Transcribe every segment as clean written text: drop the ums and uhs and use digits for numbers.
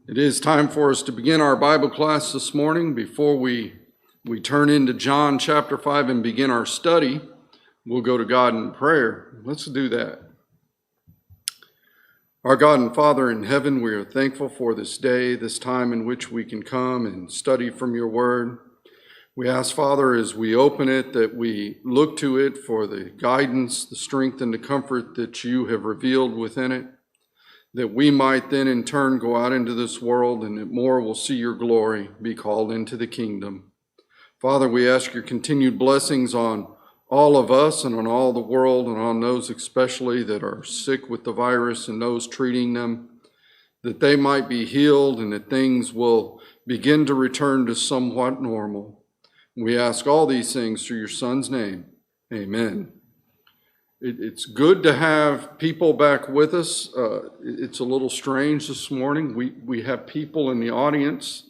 It is time for us to begin our Bible class this morning. Before we turn into John chapter 5 and begin our study, we'll go to God in prayer. Let's do that. Our God and Father in heaven, we are thankful for this day, this time in which we can come and study from your word. We ask, Father, as we open it, that we look to it for the guidance, the strength, and the comfort that you have revealed within it, that we might then in turn go out into this world and that more will see your glory, be called into the kingdom. Father, we ask your continued blessings on all of us and on all the world and on those especially that are sick with the virus and those treating them, that they might be healed and that things will begin to return to somewhat normal. We ask all these things through your Son's name. Amen. It's good to have people back with us. It's a little strange this morning. We have people in the audience.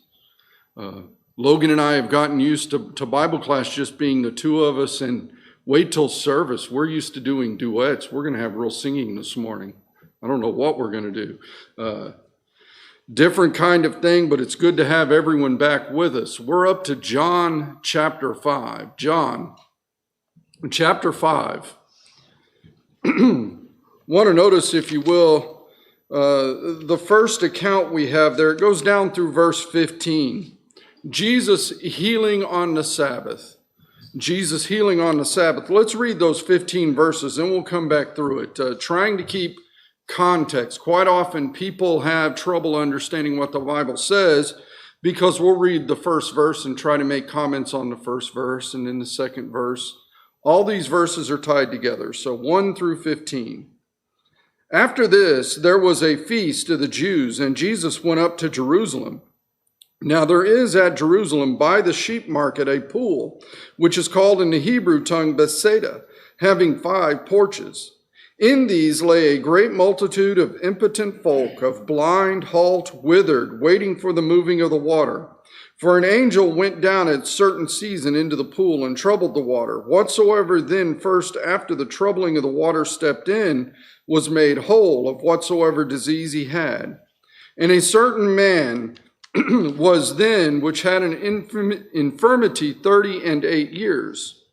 Logan and I have gotten used to Bible class just being the two of us, and wait till service. We're used to doing duets. We're going to have real singing this morning. I don't know what we're going to do. Different kind of thing, but it's good to have everyone back with us. We're up to John chapter 5. John chapter 5. Want to notice, if you will, the first account we have there, it goes down through verse 15. Jesus healing on the Sabbath. Jesus healing on the Sabbath. Let's read those 15 verses and we'll come back through it. Trying to keep context. Quite often people have trouble understanding what the Bible says because we'll read the first verse and try to make comments on the first verse and then the second verse. All these verses are tied together, so 1 through 15. After this, there was a feast of the Jews, and Jesus went up to Jerusalem. Now there is at Jerusalem by the sheep market a pool, which is called in the Hebrew tongue Bethsaida, having 5 porches. In these lay a great multitude of impotent folk, of blind, halt, withered, waiting for the moving of the water. For an angel went down at a certain season into the pool and troubled the water. Whatsoever then first after the troubling of the water stepped in was made whole of whatsoever disease he had. And a certain man was then which had an infirmity 38 years.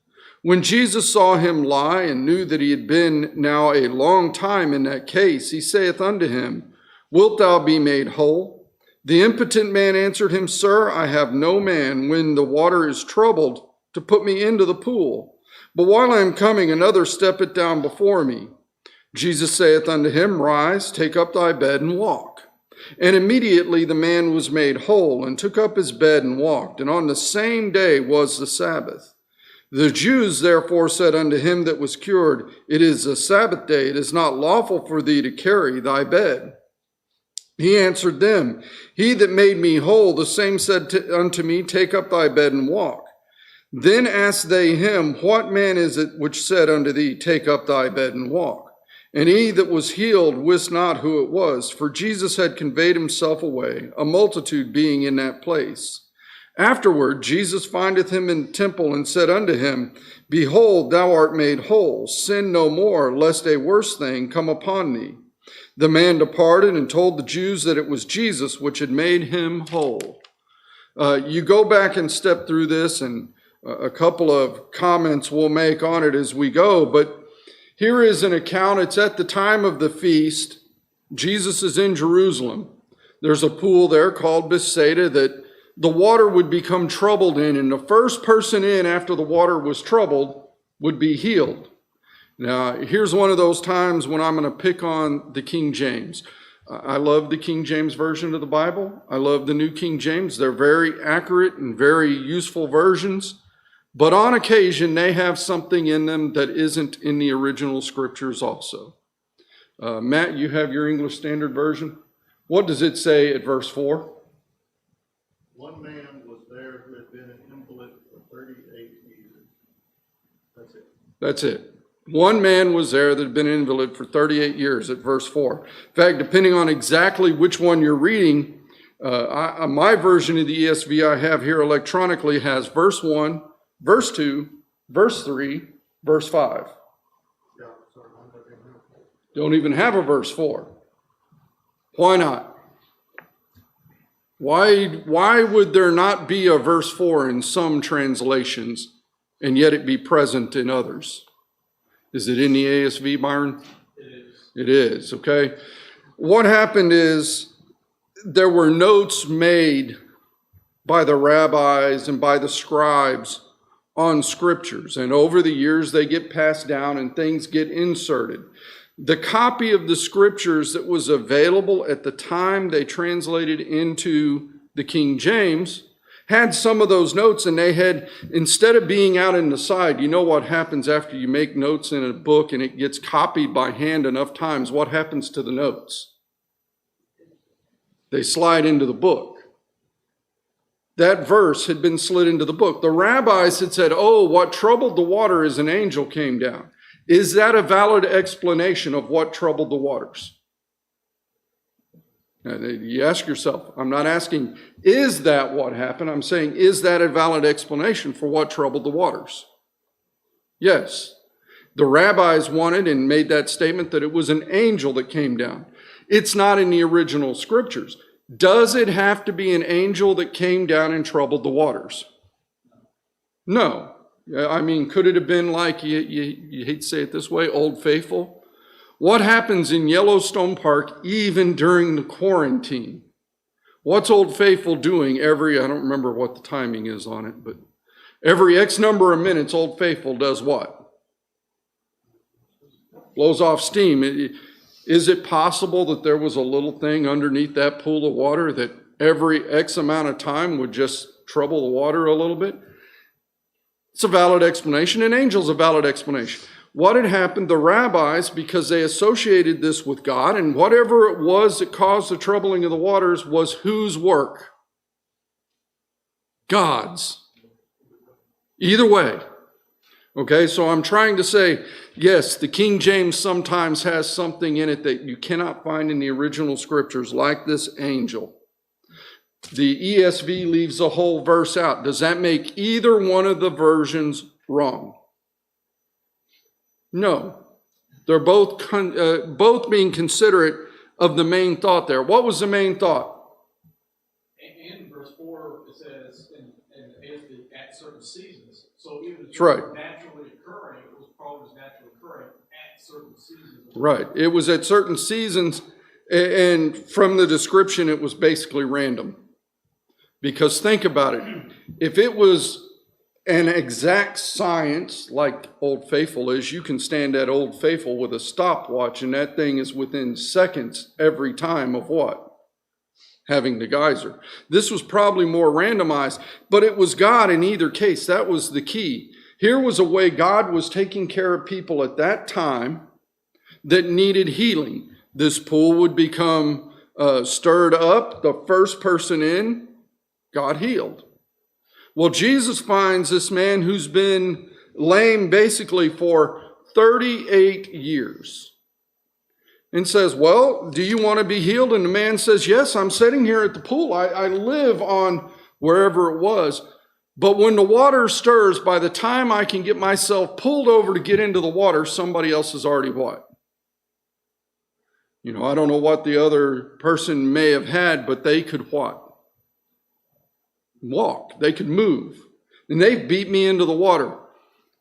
When Jesus saw him lie and knew that he had been now a long time in that case, he saith unto him, Wilt thou be made whole? The impotent man answered him, Sir, I have no man when the water is troubled to put me into the pool. But while I am coming, another steppeth down before me. Jesus saith unto him, Rise, take up thy bed and walk. And immediately the man was made whole and took up his bed and walked. And on the same day was the Sabbath. The Jews therefore said unto him that was cured, It is the Sabbath day, it is not lawful for thee to carry thy bed. He answered them, He that made me whole, the same said unto me, Take up thy bed and walk. Then asked they him, What man is it which said unto thee, Take up thy bed and walk? And he that was healed wist not who it was, for Jesus had conveyed himself away, a multitude being in that place. Afterward Jesus findeth him in the temple and said unto him, Behold, thou art made whole. Sin no more, lest a worse thing come upon thee. The man departed and told the Jews that it was Jesus which had made him whole. You go back and step through this, and a couple of comments we'll make on it as we go. But here is an account. It's at the time of the feast. Jesus is in Jerusalem. There's a pool there called Bethsaida that the water would become troubled in, and the first person in after the water was troubled would be healed. Now, here's one of those times when I'm going to pick on the King James. I love the King James Version of the Bible. I love the New King James. They're very accurate and very useful versions. But on occasion, they have something in them that isn't in the original scriptures also. Matt, you have your English Standard Version. What does it say at verse 4? One man was there who had been an invalid for 38 years. That's it. That's it. One man was there that had been an invalid for 38 years at verse 4. In fact, depending on exactly which one you're reading, my version of the ESV I have here electronically has verse 1, verse 2, verse 3, verse 5. Yeah, sorry, I'm looking here. Don't even have a verse 4. Why not? Why would there not be a verse 4 in some translations and yet it be present in others? Is it in the ASV, Byron? It is. It is, okay. What happened is there were notes made by the rabbis and by the scribes on scriptures, and over the years they get passed down and things get inserted. The copy of the scriptures that was available at the time they translated into the King James had some of those notes, and they had, instead of being out in the side, you know what happens after you make notes in a book and it gets copied by hand enough times, what happens to the notes? They slide into the book. That verse had been slid into the book. The rabbis had said, oh, what troubled the water is an angel came down. Is that a valid explanation of what troubled the waters? Now, you ask yourself, I'm not asking, is that what happened? I'm saying, is that a valid explanation for what troubled the waters? Yes. The rabbis wanted and made that statement that it was an angel that came down. It's not in the original scriptures. Does it have to be an angel that came down and troubled the waters? No. I mean, could it have been like, you hate to say it this way, Old Faithful? What happens in Yellowstone Park even during the quarantine? What's Old Faithful doing I don't remember what the timing is on it, but every X number of minutes, Old Faithful does what? Blows off steam. Is it possible that there was a little thing underneath that pool of water that every X amount of time would just trouble the water a little bit? It's a valid explanation. An angel's a valid explanation. What had happened, the rabbis, because they associated this with God, and whatever it was that caused the troubling of the waters was whose work? God's. Either way. Okay, so I'm trying to say, yes, the King James sometimes has something in it that you cannot find in the original scriptures, like this angel. The ESV leaves the whole verse out. Does that make either one of the versions wrong? No. They're both being considerate of the main thought there. What was the main thought? In verse 4, it says, at certain seasons. So even if That's right. it was naturally occurring, it was probably naturally occurring at certain seasons. Right. It was at certain seasons, and from the description, it was basically random. Because think about it. If it was an exact science like Old Faithful is, you can stand at Old Faithful with a stopwatch and that thing is within seconds every time of what? Having the geyser. This was probably more randomized, but it was God in either case. That was the key. Here was a way God was taking care of people at that time that needed healing. This pool would become stirred up. The first person in got healed. Well, Jesus finds this man who's been lame basically for 38 years and says, well, do you want to be healed? And the man says, yes, I'm sitting here at the pool. I live on wherever it was. But when the water stirs, by the time I can get myself pulled over to get into the water, somebody else has already what? I don't know what the other person may have had, but they could what? Walk. They could move. And they beat me into the water.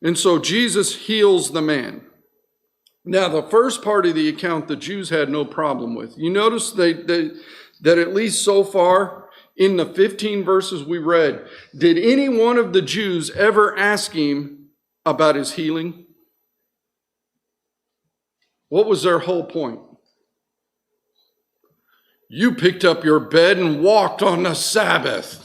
And so Jesus heals the man. Now, the first part of the account the Jews had no problem with. You notice that at least so far in the 15 verses we read, did any one of the Jews ever ask him about his healing? What was their whole point? You picked up your bed and walked on the Sabbath.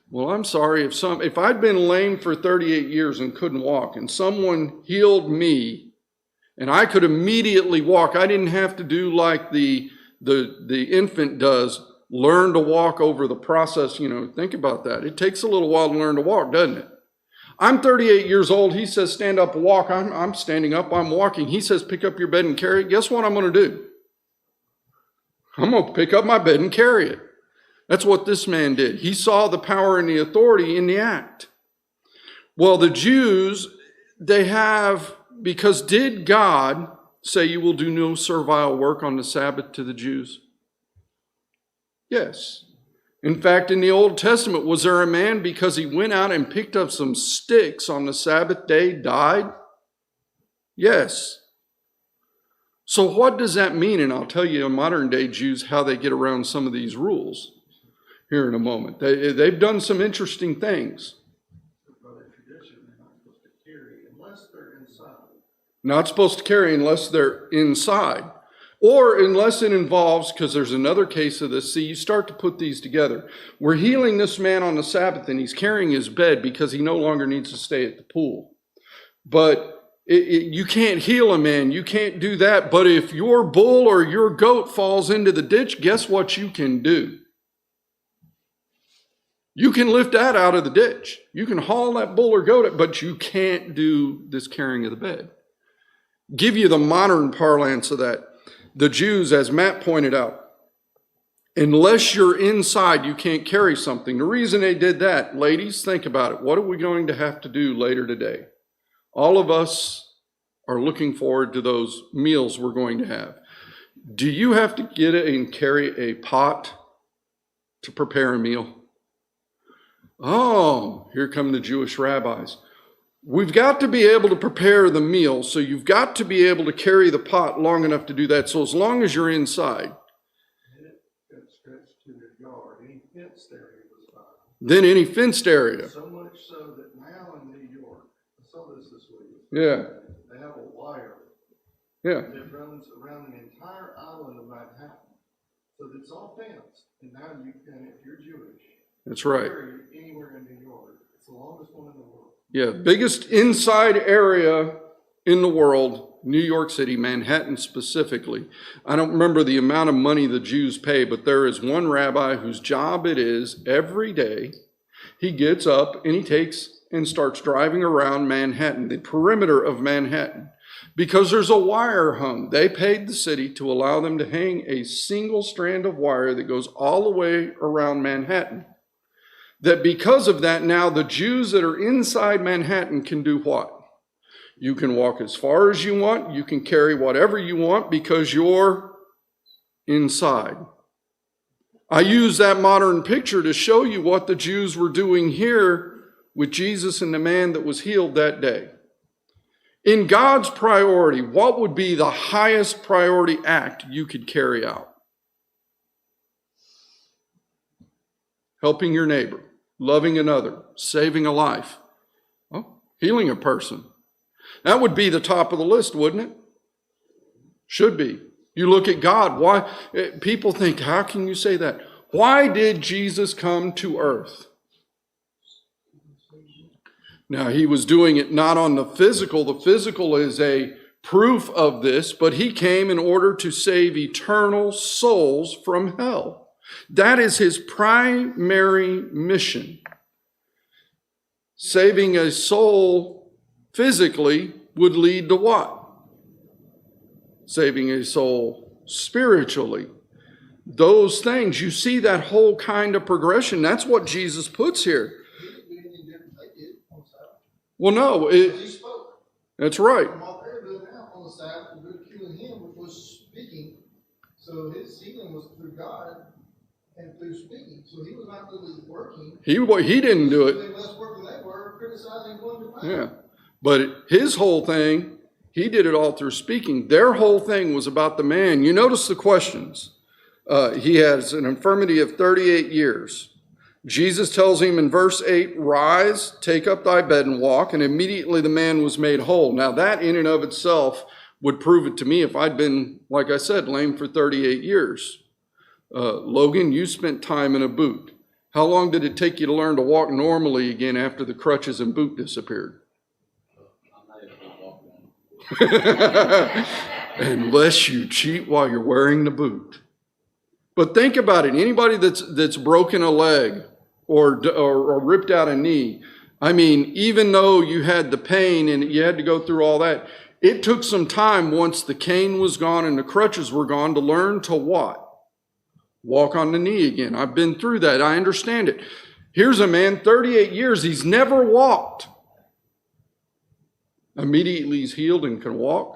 Well, I'm sorry, if I'd been lame for 38 years and couldn't walk, and someone healed me, and I could immediately walk, I didn't have to do like the infant does, learn to walk over the process. Think about that. It takes a little while to learn to walk, doesn't it? I'm 38 years old. He says, stand up and walk. I'm standing up, I'm walking. He says, pick up your bed and carry it. Guess what I'm going to do? I'm going to pick up my bed and carry it. That's what this man did. He saw the power and the authority in the act. Well, the Jews, because did God say you will do no servile work on the Sabbath to the Jews? Yes. In fact, in the Old Testament, was there a man because he went out and picked up some sticks on the Sabbath day died? Yes. So what does that mean? And I'll tell you in modern day Jews how they get around some of these rules here in a moment. They've done some interesting things. By their tradition, they're not supposed to carry unless they're inside. Not supposed to carry unless they're inside. Or unless it involves, because there's another case of this, see, you start to put these together. We're healing this man on the Sabbath and he's carrying his bed because he no longer needs to stay at the pool. But you can't heal a man, you can't do that. But if your bull or your goat falls into the ditch, guess what you can do? You can lift that out of the ditch. You can haul that bull or goat, but you can't do this carrying of the bed. Give you the modern parlance of that. The Jews, as Matt pointed out, unless you're inside, you can't carry something. The reason they did that, ladies, think about it. What are we going to have to do later today? All of us are looking forward to those meals we're going to have. Do you have to get it and carry a pot to prepare a meal? Oh, here come the Jewish rabbis. We've got to be able to prepare the meal, so you've got to be able to carry the pot long enough to do that. So as long as you're inside. And it got stretched to their yard. Any fenced area was fine. Then any fenced area. So much so that now in New York, I saw this week. Yeah. They have a wire Yeah. that runs around the entire island of Manhattan. So it's all fenced. And now you can, if you're Jewish, That's right. carry anywhere in New York. It's the longest one in the world. Yeah, biggest inside area in the world, New York City, Manhattan specifically. I don't remember the amount of money the Jews pay, but there is one rabbi whose job it is every day. He gets up and he takes and starts driving around Manhattan, the perimeter of Manhattan, because there's a wire hung. They paid the city to allow them to hang a single strand of wire that goes all the way around Manhattan. That because of that, now the Jews that are inside Manhattan can do what? You can walk as far as you want. You can carry whatever you want because you're inside. I use that modern picture to show you what the Jews were doing here with Jesus and the man that was healed that day. In God's priority, what would be the highest priority act you could carry out? Helping your neighbor, loving another, saving a life, healing a person. That would be the top of the list, wouldn't it? Should be. You look at God. Why? People think, how can you say that? Why did Jesus come to earth? Now, he was doing it not on the physical. The physical is a proof of this, but he came in order to save eternal souls from hell. That is his primary mission. Saving a soul physically would lead to what? Saving a soul spiritually. Those things, you see that whole kind of progression. That's what Jesus puts here. Well, no. He spoke. That's right. And what they're doing now on the Sabbath, ridiculing him, which was speaking. So his healing was through God and through speaking. So he was not really working. He didn't do it. He was less work than they were, criticizing going to fight. Yeah. But his whole thing, he did it all through speaking. Their whole thing was about the man. You notice the questions. He has an infirmity of 38 years. Jesus tells him in verse 8, rise, take up thy bed and walk, and immediately the man was made whole. Now that in and of itself would prove it to me if I'd been, like I said, lame for 38 years. Logan, you spent time in a boot. How long did it take you to learn to walk normally again after the crutches and boot disappeared? Unless you cheat while you're wearing the boot. But think about it. Anybody that's broken a leg or ripped out a knee, I mean, even though you had the pain and you had to go through all that, it took some time once the cane was gone and the crutches were gone to learn to what? Walk on the knee again. I've been through that. I understand it. Here's a man, 38 years. He's never walked. Immediately he's healed and can walk.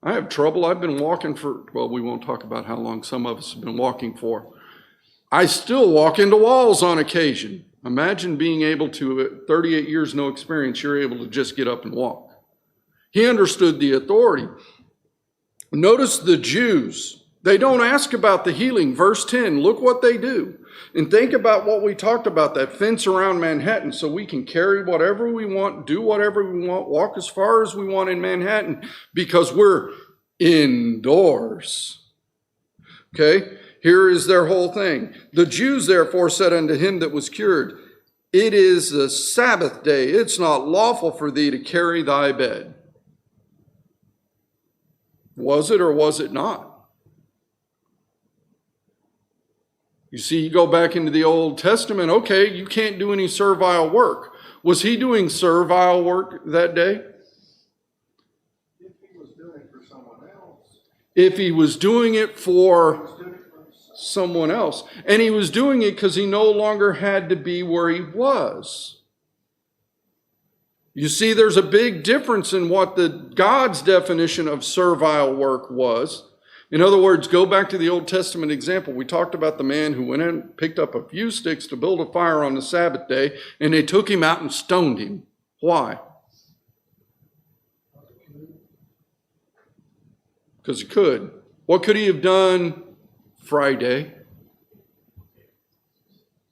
I have trouble. I've been walking for, well, we won't talk about how long some of us have been walking for. I still walk into walls on occasion. Imagine being able to, at 38 years, no experience, you're able to just get up and walk. He understood the authority. Notice the Jews. They don't ask about the healing. Verse 10, look what they do. And think about what we talked about, that fence around Manhattan, so we can carry whatever we want, do whatever we want, walk as far as we want in Manhattan, because we're indoors. Okay? Here is their whole thing. The Jews therefore said unto him that was cured, it is the Sabbath day. It's not lawful for thee to carry thy bed. Was it or was it not? You see, you go back into the Old Testament, okay, you can't do any servile work. Was he doing servile work that day? If he was doing it for someone else, If he was doing it he for was doing it for himself. someone else, and he was doing it because he no longer had to be where he was. You see, there's a big difference in what God's definition of servile work was. In other words, go back to the Old Testament example. We talked about the man who went in, picked up a few sticks to build a fire on the Sabbath day, and they took him out and stoned him. Why? Because he could. What could he have done Friday?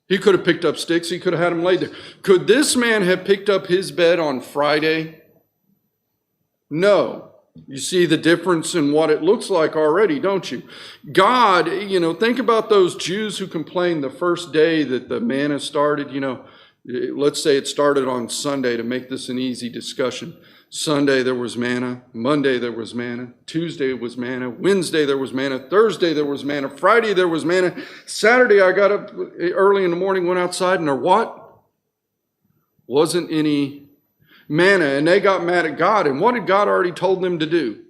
He could have picked up sticks. He could have had them laid there. Could this man have picked up his bed on Friday? No. You see the difference in what it looks like already, don't you? God, think about those Jews who complained the first day that the manna started. Let's say it started on Sunday to make this an easy discussion. Sunday there was manna. Monday there was manna. Tuesday was manna. Wednesday there was manna. Thursday there was manna. Friday there was manna. Saturday I got up early in the morning, went outside, and there what? Wasn't any manna, and they got mad at God. And what had God already told them to do?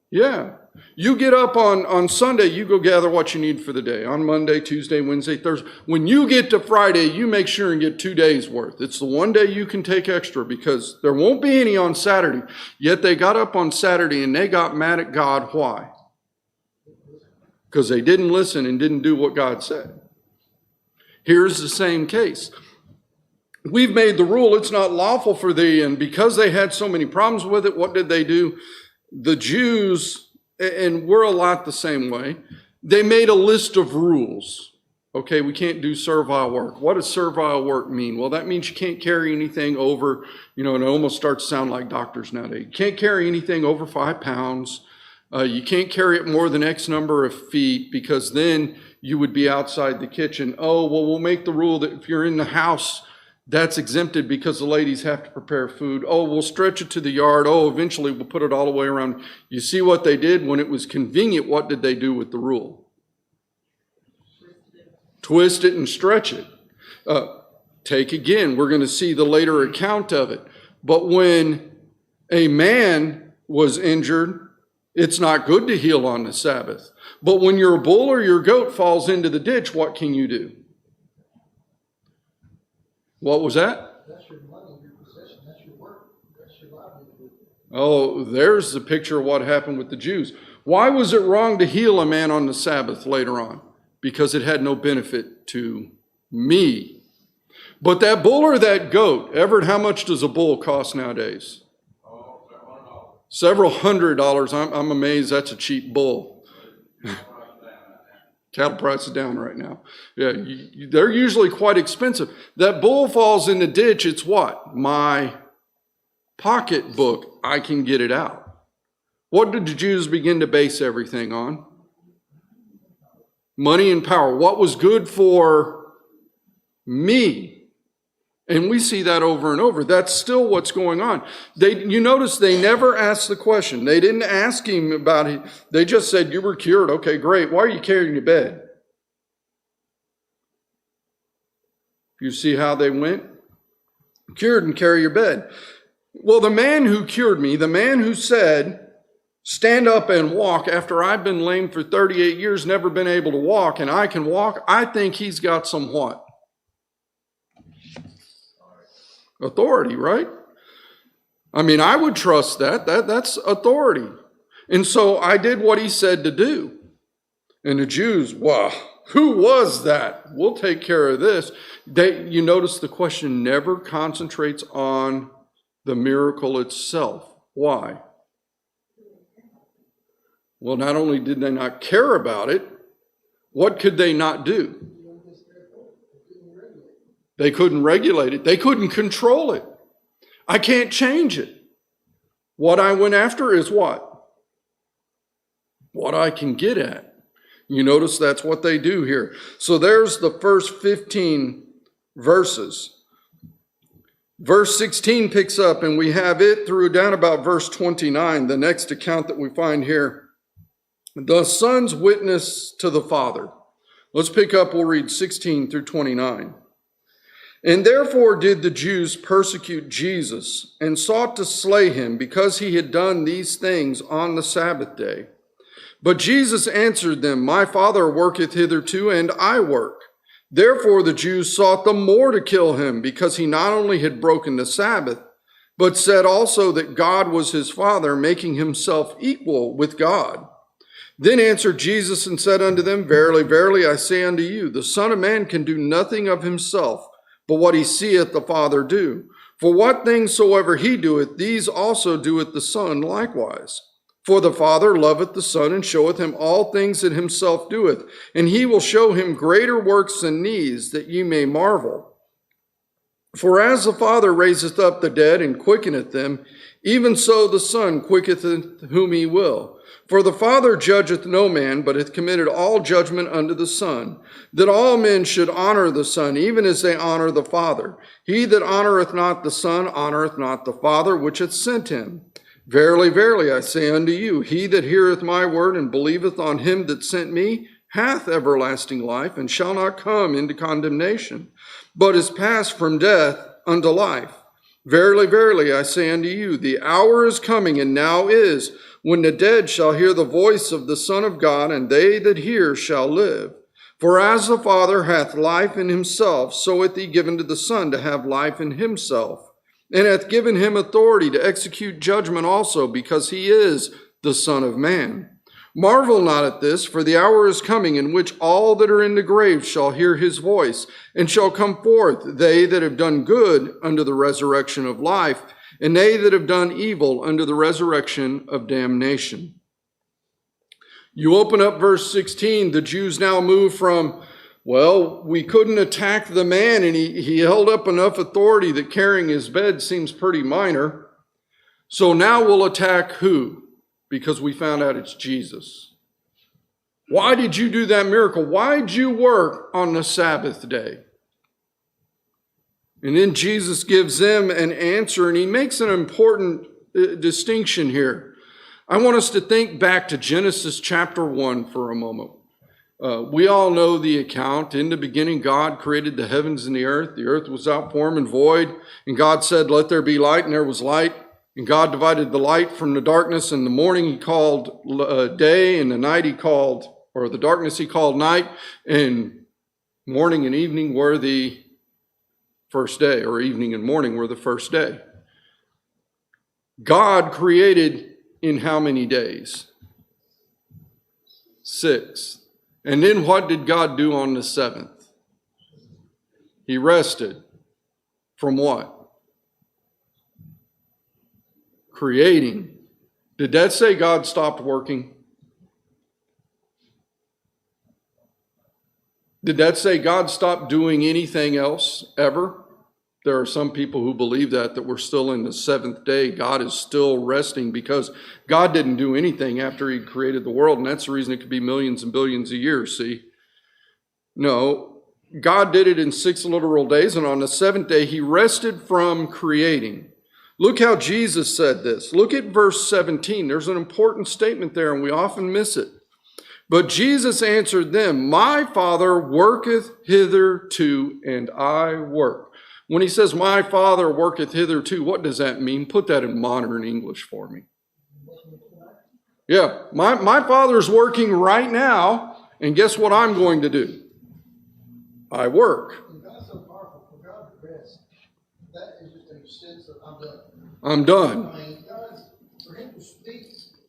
Yeah. You get up on Sunday, you go gather what you need for the day. On Monday, Tuesday, Wednesday, Thursday. When you get to Friday, you make sure and get 2 days worth. It's the one day you can take extra because there won't be any on Saturday. Yet they got up on Saturday and they got mad at God. Why? Because they didn't listen and didn't do what God said. Here's the same case. We've made the rule it's not lawful for thee, and because they had so many problems with it, what did they do? The Jews, and we're a lot the same way, they made a list of rules. Okay, we can't do servile work. What does servile work mean? Well, that means you can't carry anything over, it almost starts to sound like doctors nowadays. You can't carry anything over 5 pounds. You can't carry it more than X number of feet because then you would be outside the kitchen. Oh, well, we'll make the rule that if you're in the house, that's exempted because the ladies have to prepare food. Oh, we'll stretch it to the yard. Oh, eventually we'll put it all the way around. You see what they did? When it was convenient, what did they do with the rule? Twist it and stretch it. Take again, we're going to see the later account of it. But when a man was injured, it's not good to heal on the Sabbath. But when your bull or your goat falls into the ditch, what can you do? What was that? That's your money, your possession, that's your work, that's your livelihood. Oh, there's the picture of what happened with the Jews. Why was it wrong to heal a man on the Sabbath later on? Because it had no benefit to me. But that bull or that goat, Everett, how much does a bull cost nowadays? Several $100s. I'm amazed that's a cheap bull. Cattle prices down right now. Yeah, they're usually quite expensive. That bull falls in the ditch, it's what? My pocketbook. I can get it out. What did the Jews begin to base everything on? Money and power. What was good for me? And we see that over and over. That's still what's going on. You notice they never asked the question. They didn't ask him about it. They just said, you were cured. Okay, great. Why are you carrying your bed? You see how they went? Cured and carry your bed. Well, the man who cured me, the man who said, stand up and walk after I've been lame for 38 years, never been able to walk, and I can walk, I think he's got some what? Authority, right? I mean, I would trust that. That's authority. And so I did what he said to do. And the Jews, wow, who was that? We'll take care of this. You notice the question never concentrates on the miracle itself. Why? Well, not only did they not care about it, what could they not do? They couldn't regulate it. They couldn't control it. I can't change it. What I went after is what? What I can get at. You notice that's what they do here. So there's the first 15 verses. Verse 16 picks up, and we have it through down about verse 29, the next account that we find here. The Son's witness to the Father. Let's pick up, we'll read 16 through 29. And therefore did the Jews persecute Jesus, and sought to slay him, because he had done these things on the Sabbath day. But Jesus answered them, My Father worketh hitherto, and I work. Therefore the Jews sought the more to kill him, because he not only had broken the Sabbath, but said also that God was his Father, making himself equal with God. Then answered Jesus and said unto them, Verily, verily, I say unto you, the Son of Man can do nothing of himself, but what he seeth the Father do. For what things soever he doeth, these also doeth the Son likewise. For the Father loveth the Son, and showeth him all things that himself doeth. And he will show him greater works than these, that ye may marvel. For as the Father raiseth up the dead, and quickeneth them, even so the Son quickeneth whom he will. For the Father judgeth no man, but hath committed all judgment unto the Son, that all men should honor the Son, even as they honor the Father. He that honoreth not the Son honoreth not the Father which hath sent him. Verily, verily, I say unto you, he that heareth my word and believeth on him that sent me hath everlasting life, and shall not come into condemnation, but is passed from death unto life. Verily, verily, I say unto you, the hour is coming, and now is, when the dead shall hear the voice of the Son of God, and they that hear shall live. For as the Father hath life in himself, so hath he given to the Son to have life in himself, and hath given him authority to execute judgment also, because he is the Son of Man. Marvel not at this, for the hour is coming in which all that are in the grave shall hear his voice, and shall come forth, they that have done good unto the resurrection of life, and they that have done evil unto the resurrection of damnation. You open up verse 16, the Jews now move from, well, we couldn't attack the man, and he held up enough authority that carrying his bed seems pretty minor. So now we'll attack who? Because we found out it's Jesus. Why did you do that miracle? Why did you work on the Sabbath day? And then Jesus gives them an answer, and he makes an important distinction here. I want us to think back to Genesis chapter 1 for a moment. We all know the account. In the beginning, God created the heavens and the earth. The earth was without form and void. And God said, let there be light, and there was light. And God divided the light from the darkness. And the morning he called day, and the night he called, or the darkness he called night. And morning and evening were the first day, or evening and morning were the first day. God created in how many days? 6. And then what did God do on the 7th? He rested. From what? Creating. Did that say God stopped working? Did that say God stopped doing anything else ever? There are some people who believe that we're still in the 7th day. God is still resting because God didn't do anything after he created the world. And that's the reason it could be millions and billions of years, see? No, God did it in 6 literal days. And on the 7th day, he rested from creating. Look how Jesus said this. Look at verse 17. There's an important statement there, and we often miss it. But Jesus answered them, My Father worketh hitherto, and I work. When he says, My Father worketh hitherto, what does that mean? Put that in modern English for me. Yeah, my Father's working right now, and guess what I'm going to do? I work. And God's so powerful. For God to rest, that is just a sense of I'm done. I'm done. I mean, God, for him to speak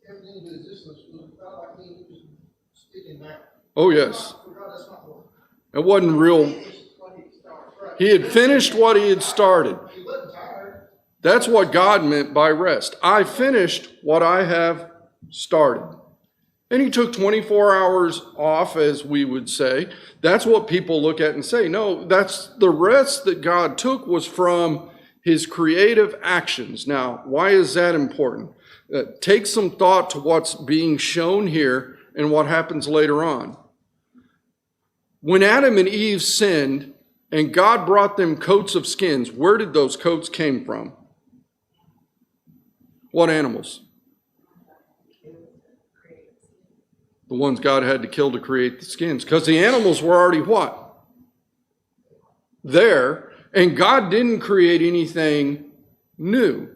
everything into existence was not like he was speaking now. Oh, yes. For God, that's not work. It wasn't real. He had finished what he had started. He wasn't tired. That's what God meant by rest. I finished what I have started. And he took 24 hours off, as we would say. That's what people look at and say, no, that's the rest that God took was from his creative actions. Now, why is that important? Take some thought to what's being shown here and what happens later on. When Adam and Eve sinned and God brought them coats of skins, where did those coats came from? What animals? The ones God had to kill to create the skins. Because the animals were already what? There. And God didn't create anything new.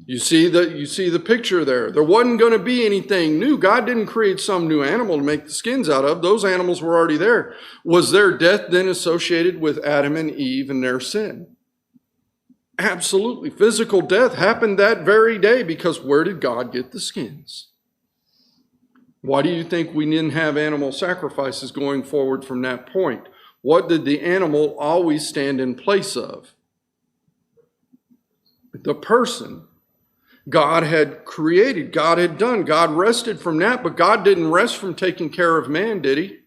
You see the picture there. There wasn't going to be anything new. God didn't create some new animal to make the skins out of. Those animals were already there. Was their death then associated with Adam and Eve and their sin? Absolutely. Physical death happened that very day because where did God get the skins? Why do you think we didn't have animal sacrifices going forward from that point? What did the animal always stand in place of? The person. God had created, God had done, God rested from that, but God didn't rest from taking care of man, did he?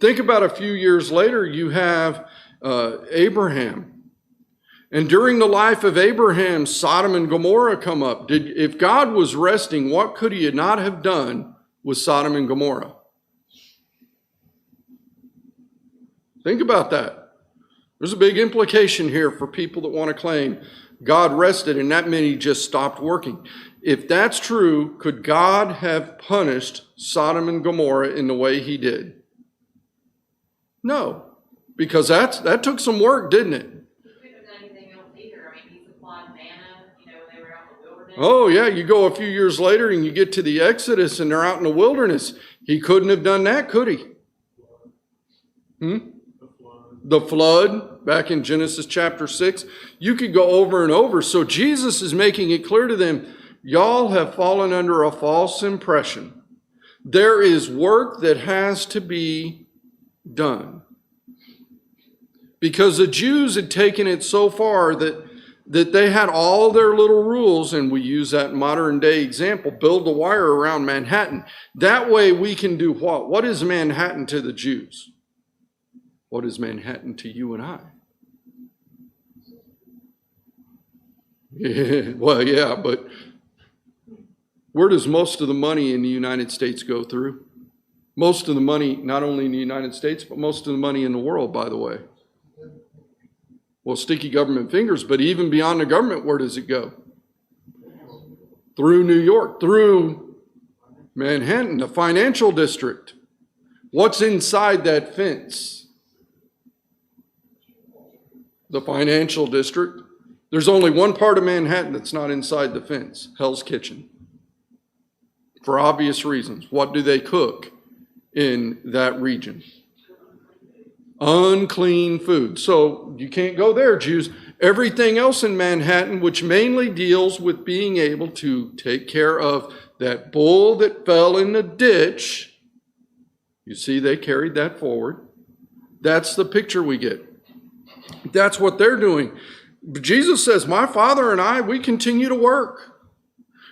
Think about a few years later, you have Abraham. And during the life of Abraham, Sodom and Gomorrah come up. If God was resting, what could he not have done with Sodom and Gomorrah? Think about that. There's a big implication here for people that want to claim God rested and that meant he just stopped working. If that's true, could God have punished Sodom and Gomorrah in the way he did? No, because that took some work, didn't it? He couldn't have done anything else either. I mean, he supplied manna, when they were out in the wilderness. Oh yeah, you go a few years later and you get to the Exodus and they're out in the wilderness. He couldn't have done that, could he? The flood, back in Genesis chapter 6. You could go over and over. So Jesus is making it clear to them, y'all have fallen under a false impression. There is work that has to be done. Because the Jews had taken it so far that they had all their little rules, and we use that modern day example, build the wire around Manhattan. That way we can do what? What is Manhattan to the Jews? What is Manhattan to you and I? Yeah, well, yeah, but where does most of the money in the United States go through? Most of the money, not only in the United States, but most of the money in the world, by the way. Well, sticky government fingers, but even beyond the government, where does it go? Through New York, through Manhattan, the financial district. What's inside that fence? The financial district. There's only one part of Manhattan that's not inside the fence, Hell's Kitchen. For obvious reasons. What do they cook in that region? Unclean food. So you can't go there, Jews. Everything else in Manhattan, which mainly deals with being able to take care of that bull that fell in the ditch. You see, they carried that forward. That's the picture we get. That's what they're doing. But Jesus says, my Father and I, we continue to work.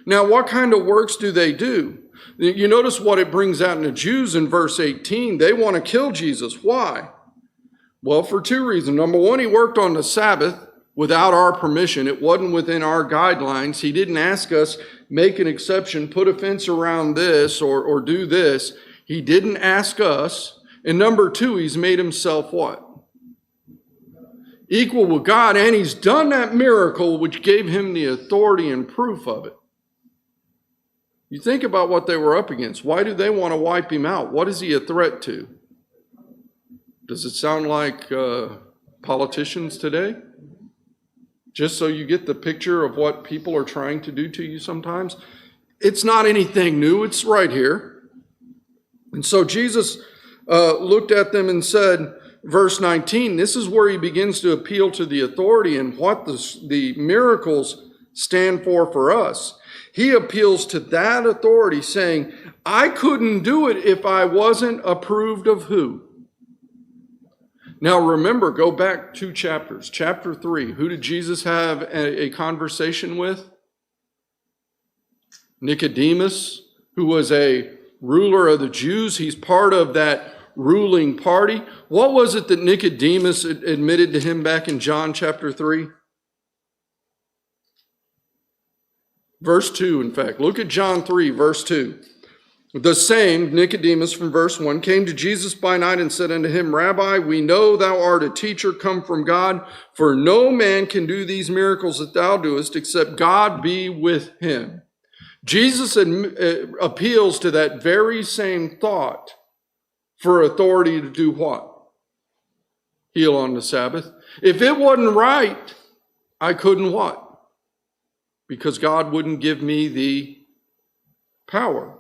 Now, what kind of works do they do? You notice what it brings out in the Jews in verse 18. They want to kill Jesus. Why? Well, for two reasons. Number one, he worked on the Sabbath without our permission. It wasn't within our guidelines. He didn't ask us, make an exception, put a fence around this or do this. He didn't ask us. And number two, he's made himself what? Equal with God, and he's done that miracle which gave him the authority and proof of it. You think about what they were up against. Why do they want to wipe him out? What is he a threat to? Does it sound like politicians today? Just so you get the picture of what people are trying to do to you sometimes. It's not anything new. It's right here. And so Jesus looked at them and said, verse 19, this is where he begins to appeal to the authority and what the miracles stand for us. He appeals to that authority, saying, I couldn't do it if I wasn't approved of who? Now remember, go back 2 chapters. Chapter 3, who did Jesus have a conversation with? Nicodemus, who was a ruler of the Jews. He's part of that ruling party. What was it that Nicodemus admitted to him back in John chapter 3? Verse 2, in fact. Look at John 3, verse 2. The same, Nicodemus from verse 1, came to Jesus by night and said unto him, Rabbi, we know thou art a teacher come from God, for no man can do these miracles that thou doest, except God be with him. Jesus appeals to that very same thought for authority to do what? Heal on the Sabbath. If it wasn't right, I couldn't what? Because God wouldn't give me the power.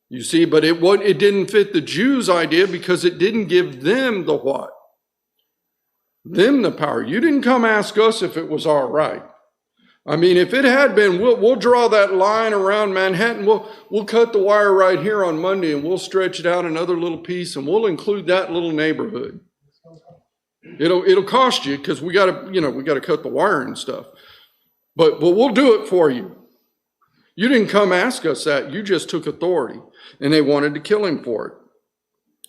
You see, but it didn't fit the Jews' idea because it didn't give them the what? Them the power. You didn't come ask us if it was all right. I mean, if it had been, we'll draw that line around Manhattan. We'll cut the wire right here on Monday and we'll stretch it out another little piece and we'll include that little neighborhood. It'll cost you because we got to cut the wire and stuff. But we'll do it for you. You didn't come ask us that. You just took authority. And they wanted to kill him for it.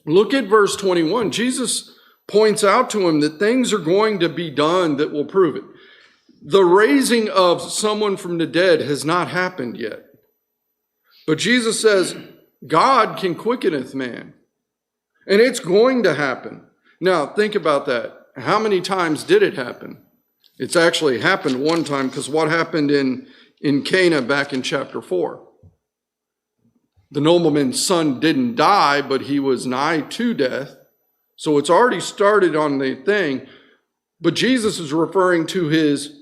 Look at verse 21. Jesus points out to him that things are going to be done that will prove it. The raising of someone from the dead has not happened yet. But Jesus says, God can quickeneth man. And it's going to happen. Now, think about that. How many times did it happen? It's actually happened one time, because what happened in Cana back in chapter 4? The nobleman's son didn't die, but he was nigh to death. So it's already started on the thing. But Jesus is referring to his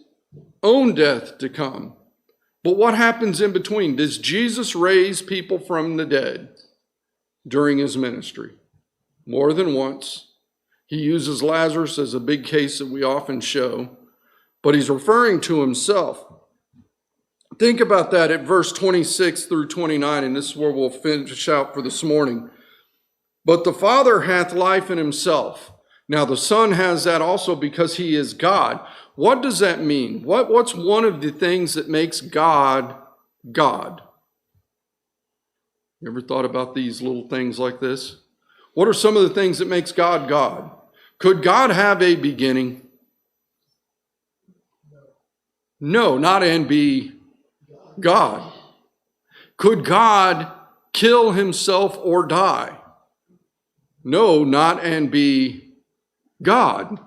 own death to come. But what happens in between? Does Jesus raise people from the dead during his ministry? More than once. He uses Lazarus as a big case that we often show. But he's referring to himself. Think about that at verse 26 through 29, and this is where we'll finish out for this morning. But the Father hath life in himself. Now the Son has that also because he is God. What does that mean? What's one of the things that makes God God? You ever thought about these little things like this? What are some of the things that makes God God? Could God have a beginning? No, not and be God. Could God kill himself or die? No, not and be God.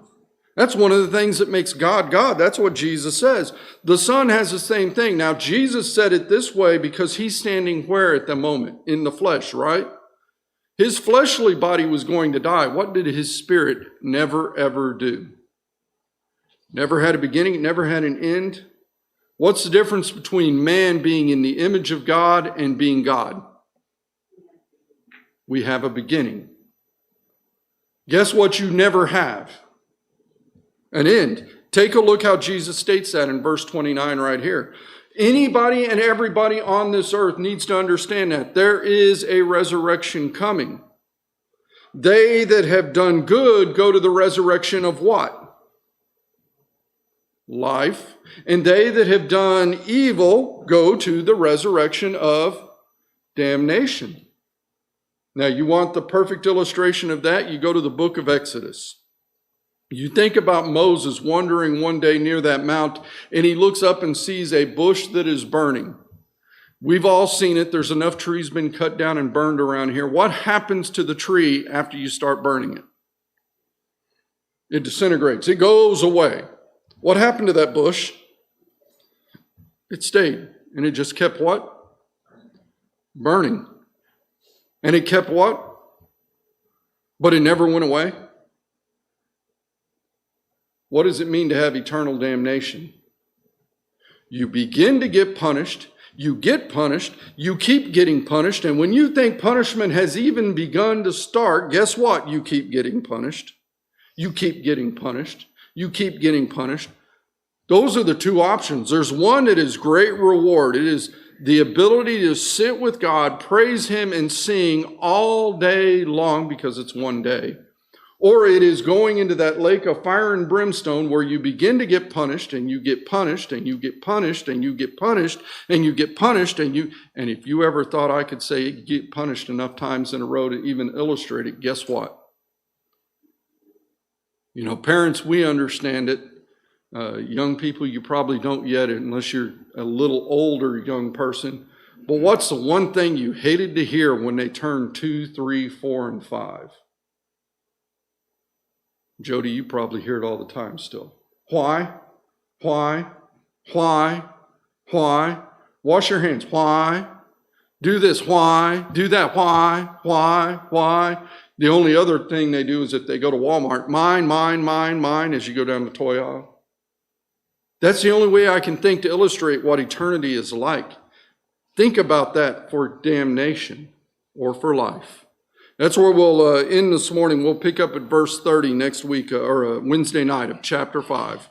That's one of the things that makes God God. That's what Jesus says. The Son has the same thing. Now, Jesus said it this way because he's standing where at the moment? In the flesh, right? His fleshly body was going to die. What did his spirit never, ever do? Never had a beginning, never had an end. What's the difference between man being in the image of God and being God? We have a beginning. Guess what you never have? An end. Take a look how Jesus states that in verse 29 right here. Anybody and everybody on this earth needs to understand that there is a resurrection coming. They that have done good go to the resurrection of what? Life. And they that have done evil go to the resurrection of damnation. Now, you want the perfect illustration of that? You go to the book of Exodus. You think about Moses wandering one day near that mount, and he looks up and sees a bush that is burning. We've all seen it. There's enough trees been cut down and burned around here. What happens to the tree after you start burning it? It disintegrates. It goes away. What happened to that bush? It stayed. And it just kept what? Burning. And it kept what? But it never went away. What does it mean to have eternal damnation? You begin to get punished. You get punished. You keep getting punished. And when you think punishment has even begun to start, guess what? You keep getting punished. You keep getting punished. You keep getting punished. Those are the two options. There's one that is great reward. It is the ability to sit with God, praise him, and sing all day long because it's one day. Or it is going into that lake of fire and brimstone where you begin to get punished, and you get punished, and you get punished, and you get punished, and you get punished, and if you ever thought I could say get punished enough times in a row to even illustrate it, guess what? You know, parents, we understand it. Young people, you probably don't yet unless you're a little older young person. But what's the one thing you hated to hear when they turned 2, 3, 4, and 5? Jody, you probably hear it all the time still. Why? Why? Why? Why? Wash your hands. Why? Do this. Why? Do that. Why? Why? Why? The only other thing they do is if they go to Walmart, mine, as you go down the toy aisle. That's the only way I can think to illustrate what eternity is like. Think about that for damnation or for life. That's where we'll end this morning. We'll pick up at verse 30 next week or Wednesday night of chapter 5.